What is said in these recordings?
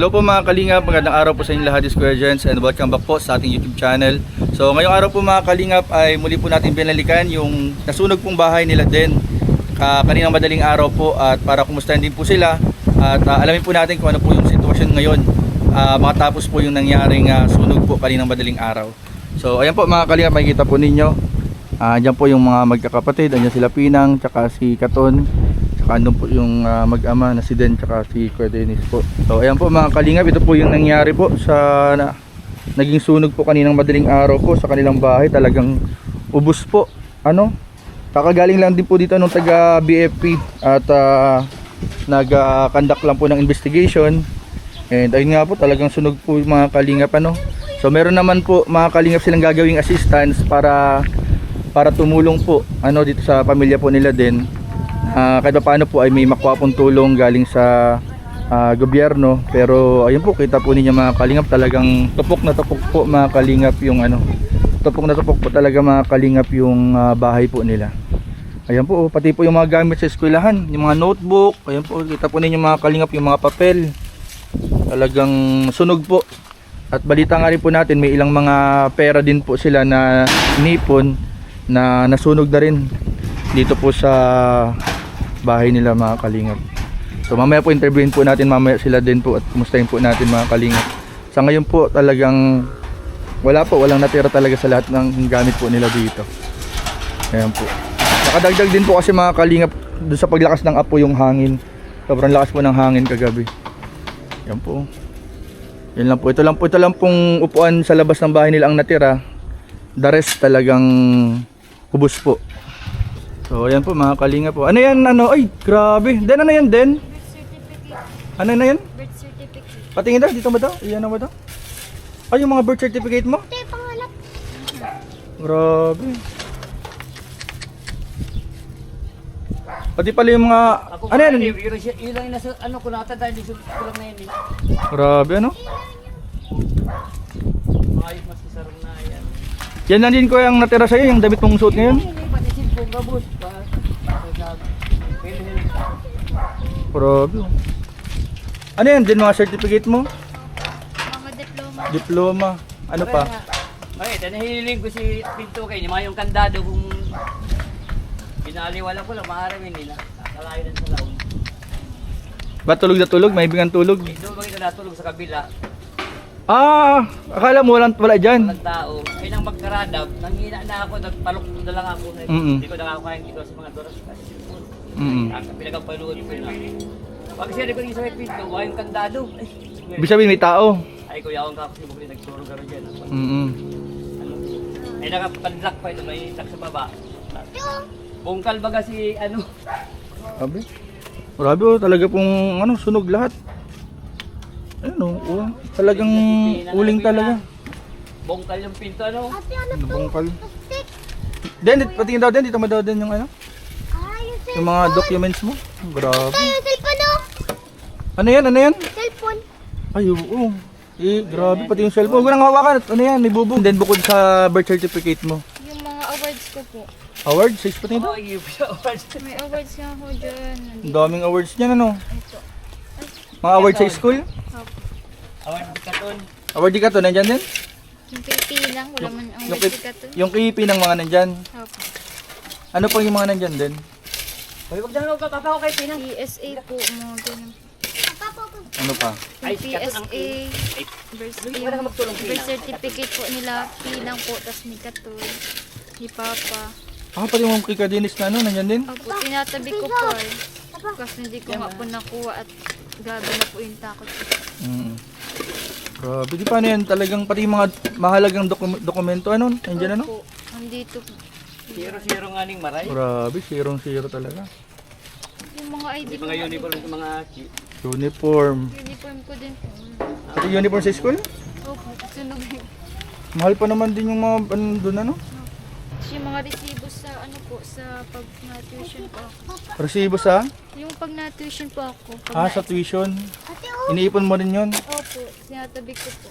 Hello po mga kalingap, magandang araw po sa inyong lahat, Square Gents, and welcome back po sa ating YouTube channel. So ngayong araw po mga kalingap ay muli po natin binalikan yung nasunog pong bahay nila din kaninang madaling araw po, at para kumustahin din po sila at alamin po natin kung ano po yung sitwasyon ngayon makatapos po yung nangyaring sunog po kaninang madaling araw. So ayan po mga kalingap, makikita po ninyo dyan po yung mga magkakapatid, andyan sila Pinang, tsaka si Katon, andun po yung mag-ama na si Den tsaka si Kuya Dennis po. So ayan po mga kalingap, ito po yung nangyari po sa naging sunog po kaninang madaling araw po sa kanilang bahay. Talagang ubos po. Kakagaling lang din po dito nung taga BFP at nag-conduct lang po ng investigation. And ayun nga po, talagang sunog po mga kalingap So meron naman po mga kalingap silang gagawing assistance para tumulong po dito sa pamilya po nila din. Kahit paano po ay may makuha pong tulong galing sa gobyerno. Pero ayun po, kita po ninyo mga kalingap, talagang tupok na tupok po mga kalingap yung tupok na tupok po talaga mga kalingap yung bahay po nila. Ayan po, pati po yung mga gamit sa eskwelahan, yung mga notebook, ayan po, kita po ninyo mga kalingap yung mga papel. Talagang sunog po. At balita nga rin po natin, may ilang mga pera din po sila na nipon na nasunog na rin dito po sa bahay nila mga kalingap. So mamaya po interviewin po natin mamaya sila din po at kumustahin po natin mga kalingap. Sa ngayon po talagang walang natira talaga sa lahat ng gamit po nila dito. Ayan po. Nakadagdag din po kasi mga kalingap doon sa paglakas ng apo yung hangin. Sobrang lakas po ng hangin kagabi. Ayan po. Yan lang po. Ito lang pong upuan sa labas ng bahay nila ang natira. The rest talagang kubos po. So ayan po mga kalingap po. Ano yan? Ay grabe. Den ano yan Den? Birth certificate. Ano na yan? Birth certificate. Patingin daw, dito ba daw? Iyan na ba daw? Ay yung mga birth certificate mo? Ito yung pangalap. Grabe. Pati pala yung mga ano yan? Yun lang nasa ko natanda, hindi ko lang na yan. Grabe Ayos mas sarang na yan. Yan lang din ko yung natira sa'yo, yung damit mong suot ngayon. Patisin po gabos pa. Grabe. Ano yan din mga certificate mo? Mga diploma. Diploma. Ano pa? Ay, nahihiling ko si Pinto kay mga yung kandado kung pinaliwala ko lang maaramin nila. Kalayo din sa laon. Ba tulog na tulog? May ibingan tulog? Doon ba kita natulog sa kabila? Akala mo wala dyan. Walang tao. Ay nang magkaradap, nanghina na ako, nagpalok na lang ako. Hindi ko nakakayang dito sa mga doras. Pinagpapanood ko na. Pag siya ko yung sa may Pinto, yung kandado. Ibig sabihin may tao. Ay kuya akong kakasibog rin nagturo garo dyan. Ay nakapadlock pa ito, may tak sa baba. Bungkal baga si Grabe. Grabe talaga pong sunog lahat. Talagang uling talaga. Bungkal yung pinto Ate, ano to? Bungkal. Lipstick. Den, patingin daw Den, dito mo daw Den yung Yung yung mga documents mo. Grabe. Yung cellphone oh. Ano yan? Cellphone. Ay, oo. Grabe pati yung cellphone. Huwag nang hawakan. Ano yan? May bubong. Then bukod sa birth certificate mo. Yung mga awards ko po. Award? 6 pati daw? May awards nga ako dyan. Ang daming awards niyan Ito. Mga awards sa school? Awan di katon. Award di ka to, nandyan din? Yung PP lang. Wala man ang Yung, awards ka to. yung KP ng mga nandyan. Opo. Ano pang yung mga nandyan din? Hoy, wag dyan ako kapapa ko kay Pinang. PSA po. Mga ganun. Ano pa? Ay, Yung katon ang PSA. Hindi ka na magtulong Birth certificate po nila. Pilang po. Tapos may katul. Ni Papa. Pati yung kay Kadinis na nandyan din? Opo. Tinatabi ko po eh. Kasi hindi ko nga po nakuha at gabi na po yung takot ko. Grabe, di paano yan? Talagang pati yung mga mahalagang dokumento, nandyan Opo. Nandito po. Zero nga ning maray. Grabe, zero talaga. Yung mga ID ko. Mga uniform ng mga Uniform. Uniform ko din po. Pati uniform sa school? Opo. Sunog. Mahal pa naman din yung mga doon Yung mga resibo sa sa pag na-tuition po ako. Resibo sa? Yung pag na-tuition po ako. Pag Sa tuition. Iniipon mo rin yun. Opo. Sinatabi ko po.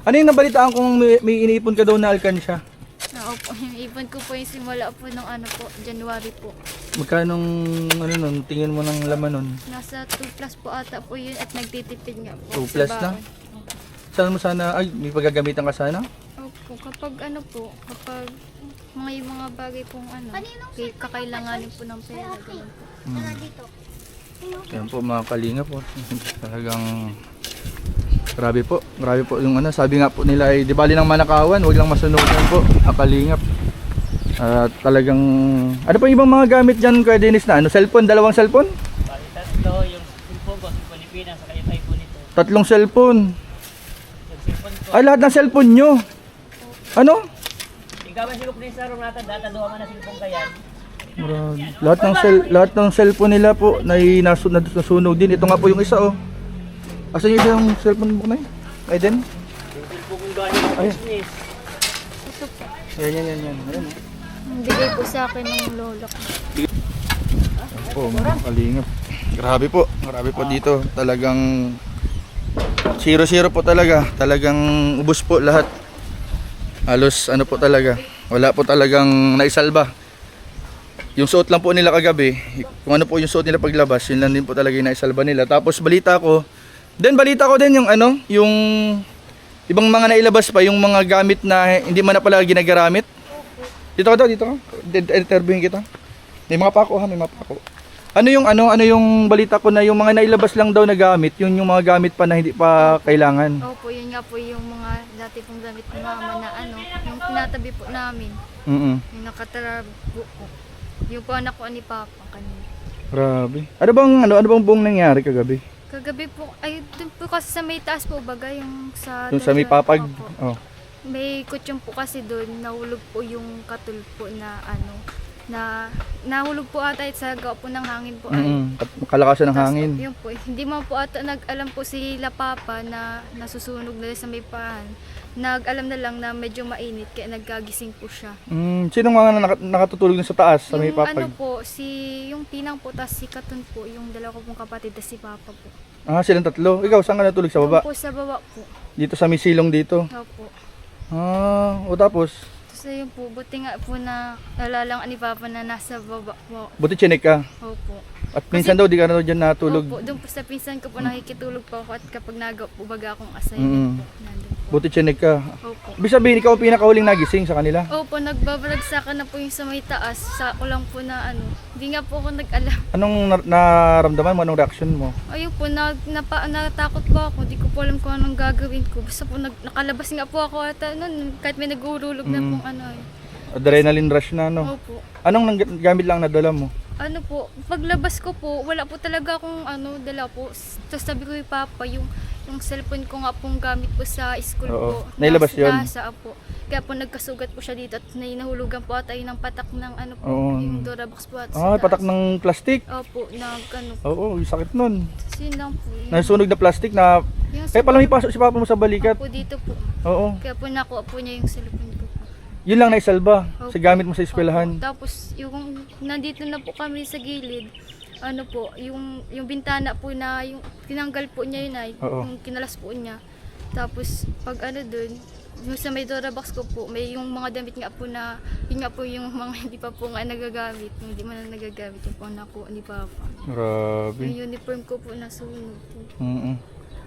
Ano yung nabalitaan kung may iniipon ka daw na alkansya? Opo, yung ipon ko po yung simula po ng ano po, January po. Magkanong ano nun, tingin mo ng laman nun? Nasa 2 plus po ata po yun at nagtitipid nga po. 2 plus na? Saan mo sana, ay may paggagamitan ka sana? Opo, kapag ano po, kapag yung mga bagay pong ano, kakailanganin po ng pera, ganun po. Yan po mga kalinga po. Talagang grabe po yung ano, sabi nga po nila ay di bali ng manakawan, wag lang masunugan po, ang kalingap. Talagang ano pa yung ibang mga gamit diyan Kuya Dennis na ano, cellphone, dalawang cellphone? Bali, tatlo yung cellphone ko, cellphone ni Pina, saka yung iPhone nito. Tatlong cellphone. Yung cellphone ko. Ay lahat ng cellphone nyo. Ano? Ikaw ba siguro sa room natin, dataduha man na cellphone kayan. Marami. Lahat ng cellphone nila po na nasunog din. Ito nga po yung isa oh. Asan yung isang cellphone mo na yun? Ay din? Yung cellphone kong galing ng Ay. business. Ito po, Yan. Ayan oh. bigay po sa akin ng lola ko. Po, mga kalingap. Grabe po dito. Talagang 0-0 po talaga. Talagang ubos po lahat. Halos ano po talaga. Wala po talagang naisalba. Yung suot lang po nila kagabi, kung ano po yung suot nila paglabas, yun lang din po talaga yung naisalba nila. Tapos balita ko din yung ano, yung ibang mga nailabas pa, yung mga gamit na hindi man na pala ginagamit. Dito ka. Interviewin kita. May mga pako. Ano yung balita ko na yung mga nailabas lang daw na gamit, yun yung mga gamit pa na hindi pa kailangan. Opo, yun nga po yung mga dati pong gamit ni mama na ano, yung tinatabi po namin, Mm. yung nakatarabo po. Yung po anak ko ni Papa kanina. Grabe. Ano bang buong nangyari kagabi? Kagabi po, ay dun po kasi sa may taas po baga, yung sa... Doon sa may papag. Opo. Oh. May kutsyon po kasi doon, nahulog po yung katul po na ano, na nahulog po ata sa gawa po ng hangin po. Kalakasan ng Tas, hangin. Yun po, hindi man po ata nag-alam po sila Papa na nasusunog na sa may paan. Nag-alam na lang na medyo mainit kaya nagkagising po siya. Sino mga nakatutulog na sa taas sa may Yung papag? ano po, yung Pinang po, tas si Katon po, yung dalawa ko pong kapatid, tas si Papa po. Silang tatlo. Ikaw, saan ka natulog? Sa baba? Doon po sa baba po. Dito sa may silong dito. Opo. O tapos? Tapos ayun po, buti nga po na nalalang ni Papa na nasa baba po. Buti chinek ka. Opo. At minsan daw, di ka na dyan natulog. Opo, doon po sa pinsan ko po nakikitulog po ako at kapag nagawa po baga akong Mm. assignment po, nandun po. Buti chinek ka. Opo. Ibig sabihin, ikaw ang pinakahuling nagising sa kanila. Opo, nagbabalagsakan na po yung sa may taas. Sa ko lang po na ano, hindi nga po ako nag-alam. Anong naramdaman mo? Anong reaction mo? Ayun po, natakot po ako. Di ko po alam kung anong gagawin ko. Basta po nakalabas nga po ako ata nun, kahit may nag-uululog na pong ano eh. Adrenaline rush na, no? Opo. Anong gamit lang nadala mo? Ano po, paglabas ko po, wala po talaga akong ano, dala po. Tapos sabi ko kay Papa, yung cellphone ko nga pong gamit po sa school Oo. po. Nailabas yun? Nasa po. Kaya po nagkasugat po siya dito at nahulugan po ata yun ng patak ng ano po, Oo. yung Durabox po at Patak ng plastic. Opo, ano po. Oo, yung sakit nun. Tapos yun lang po. Yun. Nasunog na plastic na... Yung Kaya pala may pasok si Papa mo sa balikat. po dito po. Oo. Kaya po nakuha po niya yung cellphone ko po. Yun lang naisalba Opo. sa gamit mo sa eskwelahan. Opo. Tapos yung nandito na po kami sa gilid, ano po, yung bintana po na yung tinanggal po niya yun ay, Oo. yung kinalas po niya. Tapos pag ano dun, yung sa may Durabox ko po, may yung mga damit nga po na, yun nga po yung mga hindi pa po nga nagagamit, yung hindi man na nagagamit, yung po nakuha ni Papa. Grabe. Yung uniform ko po nasunog po.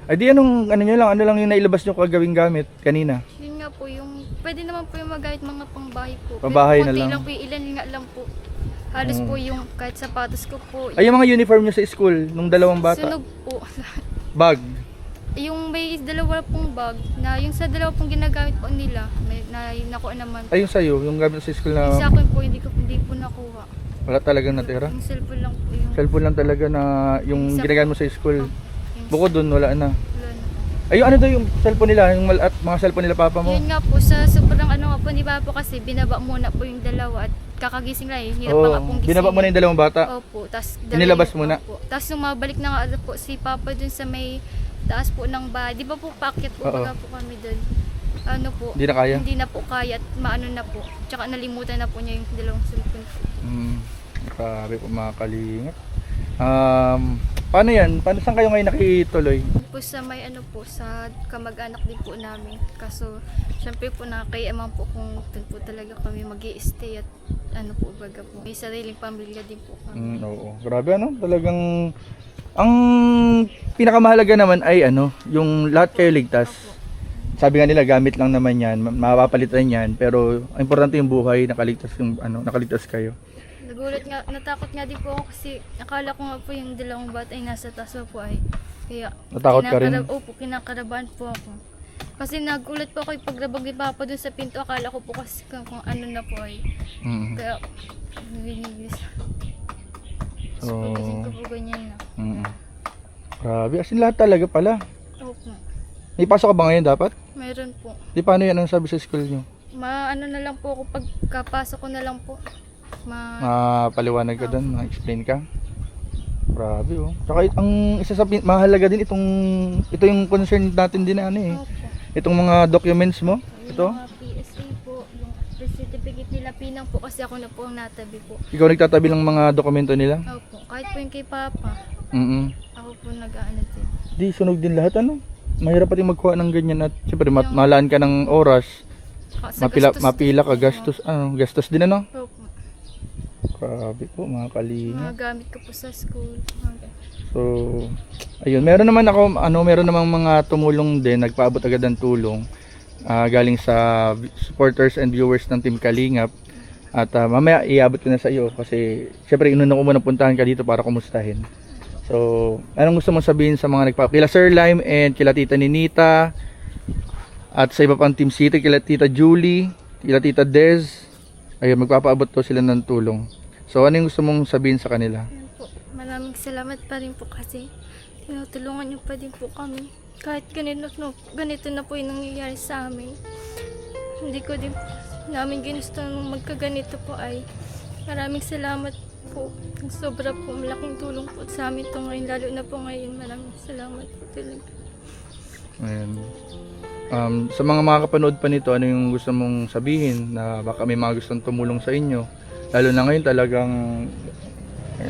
Ay di anong, ano lang yung nailabas nyo kagawing gamit kanina? Yun nga po, yung pwede naman po yung magamit mga pangbahay po. Pambahay na Konti lang. po, ilan nga lang po. Halos po yung kahit sapatos ko po. Ay yung mga uniform nyo sa school nung dalawang bata. Sunog po. Bag. Yung may dalawa pong bag na yung sa dalawa pong ginagamit po nila, may nakuha naman. Ay yung sa'yo, yung gamit sa school Yung sa na akin po hindi po nakuha. wala talagang natira. Yung cellphone lang po yung Cellphone lang talaga na yung Isa- ginagamit mo sa school. yung Bukod dun, wala na. wala na. Ay yung ano daw yung cellphone nila, yung at mga cellphone nila papa mo. Yun nga po, sa sobrang ano nga po ni Papa kasi binaba muna po yung dalawa at kakagising lang yung hirap pa nga pong gising. binaba mo na yung dalawang bata. Opo, tas Inilabas mo na? Tapos nung mabalik na nga ano po si Papa dun sa may taas po ng bahay. Di ba po paakyat po Oo. baga po kami dun. Ano po? Hindi na kaya? Hindi na po kaya at maano na po. Tsaka nalimutan na po niya yung dalawang cellphone po. Grabe po mga kalingap. Paano yan? Saan kayo ngayon nakituloy? Po sa may ano po, sa kamag-anak din po namin. Kaso, syempre po nakakayaman po kung doon po talaga kami mag-i-stay at ano po, baga po. May sariling pamilya din po kami. Oo. Grabe ano, talagang ang pinakamahalaga naman ay ano, yung lahat kayo ligtas. Sabi nga nila gamit lang naman yan, mapapalitan yan, pero ang importante yung buhay, nakaligtas yung ano, nakaligtas kayo. Nagulat nga, natakot nga din po ako kasi akala ko nga po yung dalawang bata ay nasa taas pa po ay. Kaya Natakot ka rin? Opo, kinakarabahan po ako. Kasi nagulat po ako yung paglabag ni Papa dun sa pinto, akala ko po kasi kung ano na po ay. Kaya binigis. So, pagising ko po ganyan na. Grabe, as in lahat talaga pala. Opo. May pasok ka ba ngayon dapat? Meron po. Di paano yan ang sabi sa school nyo? Ano na lang po ako pagkapasok ko na lang po. Paliwanag ka doon, ma-explain ka. Grabe oh. Saka ang isa sa mahalaga din ito yung concern natin din na ano eh. Opo. Itong mga documents mo. Ito. Yung mga PSA po, yung birth certificate nila, pinang po kasi ako na po ang natabi po. Ikaw nagtatabi ng mga dokumento nila? Opo, kahit po yung kay Papa, ako po nag-ano din. Di sunog din lahat ano. Mahirap pati magkuha ng ganyan at syempre malaan ka ng oras. Mapila ka gastos gastos din ano. Opo. Grabe po mga kalinga. Mga gamit ko po sa school. So, ayun, meron namang mga tumulong din, nagpaabot agad ng tulong galing sa supporters and viewers ng Team Kalingap. At mamaya iabot ko na sa iyo kasi syempre inuna ko muna puntahan ka dito para kumustahin. So, anong gusto mong sabihin sa mga kila Sir Lime and kila Tita Ninita at sa iba pang Team City, kila Tita Julie, kila Tita Dez. Ayun, magpapaabot to sila ng tulong. So, ano yung gusto mong sabihin sa kanila? Ayun po. Maraming salamat pa rin po kasi tinutulungan niyo pa din po kami. Kahit ganito na po yung nangyayari sa amin. Hindi ko din namin ginusto magkaganito po ay maraming salamat po. Sobra po, malaking tulong po sa amin ito ngayon. Lalo na po ngayon, maraming salamat po talaga. Ayan. Sa mga kapanood pa nito, ano yung gusto mong sabihin na baka may mga gustong tumulong sa inyo? Lalo na ngayon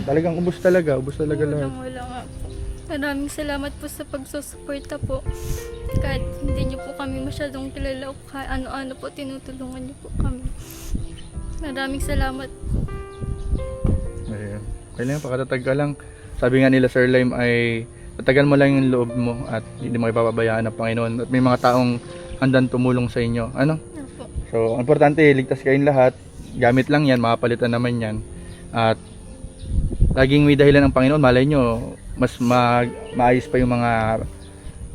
talagang ubos talaga lahat. Wala nga po. Maraming salamat po sa pagsusuporta po. Kahit hindi niyo po kami masyadong kilala o ano-ano po, tinutulungan niyo po kami. Maraming salamat po. Ayan. Kailangan pakatatag ka lang. Sabi nga nila Sir Lime ay tatagan mo lang yung loob mo at hindi mo ipapabayaan ng Panginoon. At may mga taong handang tumulong sa inyo. Ano? Opo. So, ang importante, ligtas kayong lahat. Gamit lang yan, makapalitan naman yan. At laging may dahilan ng Panginoon. Malay nyo, mas maayos pa yung mga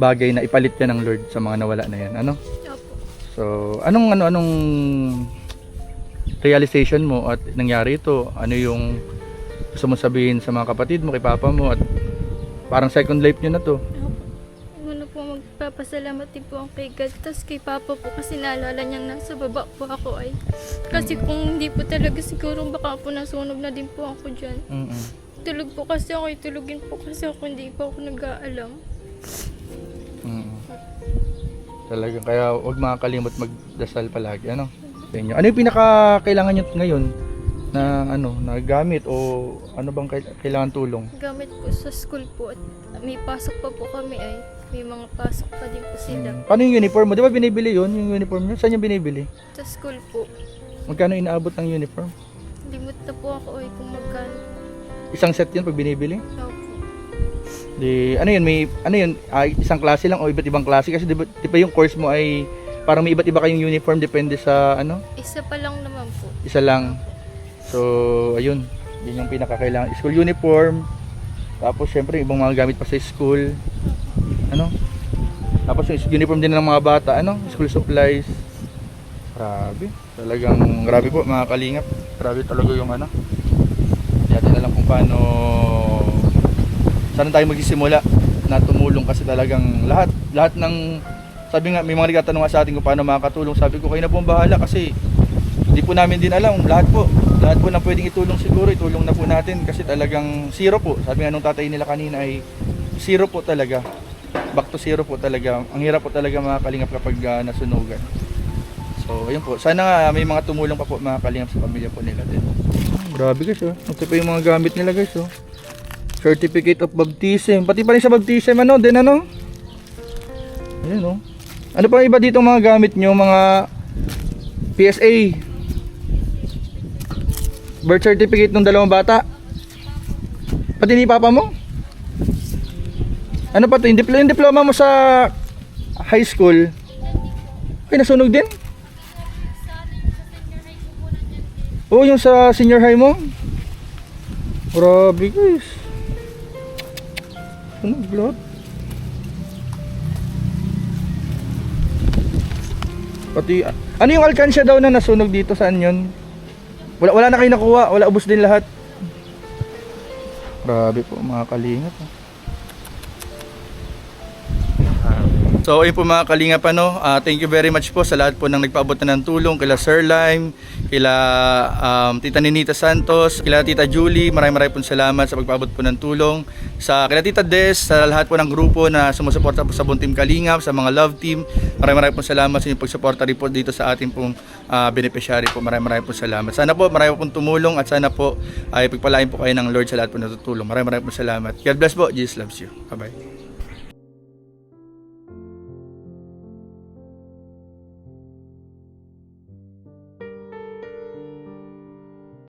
bagay na ipalit ka ng Lord sa mga nawala na yan. Ano? Opo. So, anong realization mo at nangyari ito? Ano yung gusto mo sabihin sa mga kapatid mo, kay papa mo at parang second life nyo na to? Ano po, magpapasalamat din po ang kay God. Tapos kay Papa po kasi naalala niyang nasa baba po ako ay. Kasi kung hindi po talaga siguro baka po nasunog na din po ako dyan. Tulog po kasi ako, itulugin po kasi ako, hindi po ako nag-aalam. Talagang kaya huwag makakalimot magdasal palagi. Ano? Sa inyo. Ano yung pinaka-kailangan nyo ngayon na na gamit o ano bang kailangan tulong? Gamit po sa school po at may pasok pa po kami ay. May mga pasok pa din po sila. Paano yung uniform mo? Di ba binibili yun? Yung uniform nyo? Saan yung binibili? Sa school po. Magkano inaabot ng uniform? Limot na po ako ay kung magkano. Isang set yun pag binibili? Opo. Di, ano yun? Isang klase lang o iba't ibang klase? Kasi di ba yung course mo ay parang may iba't iba kayong uniform depende sa ano? Isa pa lang naman po. Isa lang. So, ayun. Yun yung pinakakailangan. School uniform. Tapos, syempre, ibang mga gamit pa sa school. Ano? Tapos, yung uniform din ng mga bata. Ano? School supplies. Grabe. Talagang, grabe po mga kalingap. Grabe talaga yung ano. Hindi natin alam kung paano saan tayo magsisimula na tumulong kasi talagang lahat ng sabi nga, may mga nagtatanong sa atin kung paano makakatulong. Sabi ko, kayo na po ang bahala kasi hindi po namin din alam. Lahat po na pwedeng itulong siguro, itulong na po natin kasi talagang zero po. Sabi nga nung tatay nila kanina ay zero po talaga. Back to zero po talaga. Ang hirap po talaga mga kalingap kapag nasunugan. So, ayun po. Sana nga may mga tumulong pa po mga kalingap sa pamilya po nila din. Grabe guys oh. Ito pa yung mga gamit nila guys oh. Certificate of baptism. Pati pa rin sa baptism ano, din ano? Ayan oh. Ano pa iba dito mga gamit nyo, mga PSA? Birth certificate ng dalawang bata? Pati ni papa mo? Ano pa to? Yung diploma mo sa high school? Ay, nasunog din? Oo, yung sa senior high mo? Grabe guys. Sunog lahat. Pati, ano yung alkansya daw na nasunog dito? Saan yun? Wala na kayo nakuha. Wala, ubos din lahat. Grabe po mga kalingap. So ayun po mga kalingap ano, thank you very much po sa lahat po ng nagpaabot na ng tulong, kila Sir Lime, kila Tita Ninita Santos, kila Tita Julie, maraming po salamat sa pagpaabot po ng tulong, sa kila Tita Des, sa lahat po ng grupo na sumusuporta po sa buong Team Kalingap, sa mga love team, maraming po salamat sa inyong pagsuporta rin po dito sa ating pong beneficiary po, maraming po salamat. Sana po marami pong tumulong at sana po ay pagpalain po kayo ng Lord sa lahat po na tutulong. Maraming po salamat. God bless po. Jesus loves you. Bye bye.